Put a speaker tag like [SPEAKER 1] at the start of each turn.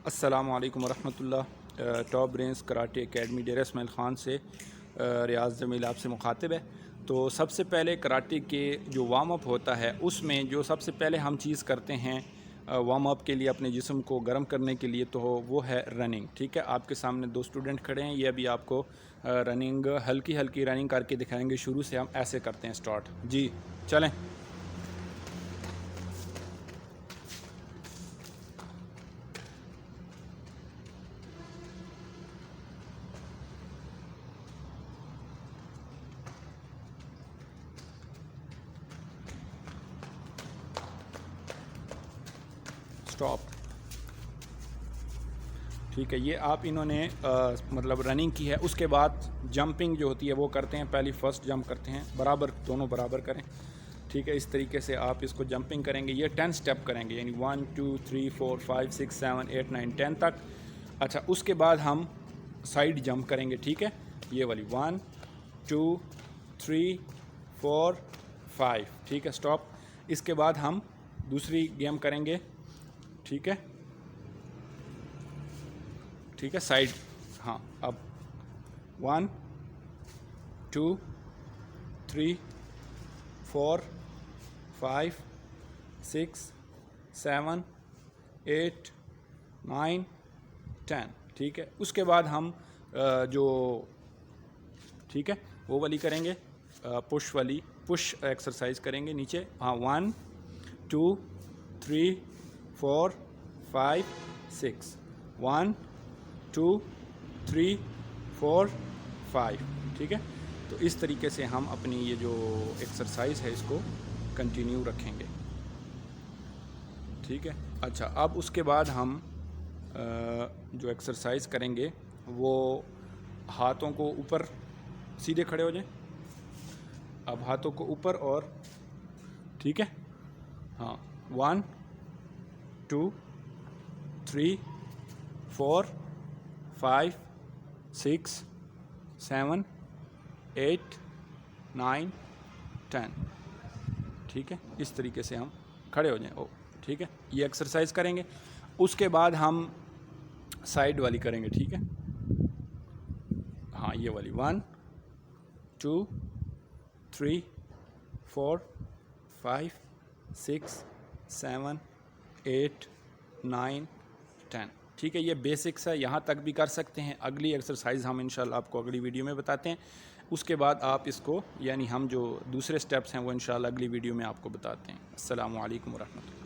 [SPEAKER 1] अस्सलामुअलैकुम वरहमतुल्लाह। Top brains karate academy डेरा इस्माइल ख़ान से रियाज़ जमील आपसे मुखातिब है। तो सबसे पहले कराटे के जो वार्म अप होता है उसमें जो सबसे पहले हम चीज़ करते हैं वार्म अप के लिए अपने जिस्म को गर्म करने के लिए, तो वो है रनिंग। ठीक है, आपके सामने दो स्टूडेंट खड़े हैं, ये अभी आपको रनिंग हल्की हल्की रनिंग करके दिखाएंगे। शुरू से हम ऐसे करते हैं स्टार्ट। जी चलें। स्टॉप। ठीक है, ये आप इन्होंने मतलब रनिंग की है। उसके बाद जंपिंग जो होती है वो करते हैं। पहली फर्स्ट जंप करते हैं, बराबर दोनों बराबर करें। ठीक है, इस तरीके से आप इसको जंपिंग करेंगे। ये 10 स्टेप करेंगे, यानी 1 2 3 4 5 6 7 8 9 10 तक। अच्छा, उसके बाद हम साइड जंप करेंगे। ठीक है, ये वाली 1 2 3 4 5। ठीक है, स्टॉप। इसके बाद हम दूसरी गेम करेंगे। ठीक है, ठीक है, साइड। हाँ, अब 1 2 3 4 5 6 7 8 9 10। ठीक है, उसके बाद हम जो ठीक है वो वाली करेंगे, पुश वाली, पुश एक्सरसाइज करेंगे नीचे। हाँ, 1 2 3 4 5 6 1 2 3 4 5। ठीक है, तो इस तरीके से हम अपनी ये जो एक्सरसाइज है इसको कंटिन्यू रखेंगे। ठीक है, अच्छा, अब उसके बाद हम जो एक्सरसाइज करेंगे वो हाथों को ऊपर सीधे खड़े हो जाएं। अब हाथों को ऊपर और ठीक है, हाँ, 1 2 3 4 5 6 7 8 9 10। ठीक है, इस तरीके से हम खड़े हो जाएं। ओ ठीक है, ये एक्सरसाइज करेंगे। उसके बाद हम साइड वाली करेंगे। ठीक है, हाँ, ये वाली 1 2 3 4 5 6 7 8 9 10। ठीक है, ये बेसिक्स है, यहाँ तक भी कर सकते हैं। अगली एक्सरसाइज हम इंशाल्लाह आपको अगली वीडियो में बताते हैं। उसके बाद आप इसको, यानी हम जो दूसरे स्टेप्स हैं वो इंशाल्लाह अगली वीडियो में आपको बताते हैं। अस्सलामु अलैकुम वरहमतुल्लाह।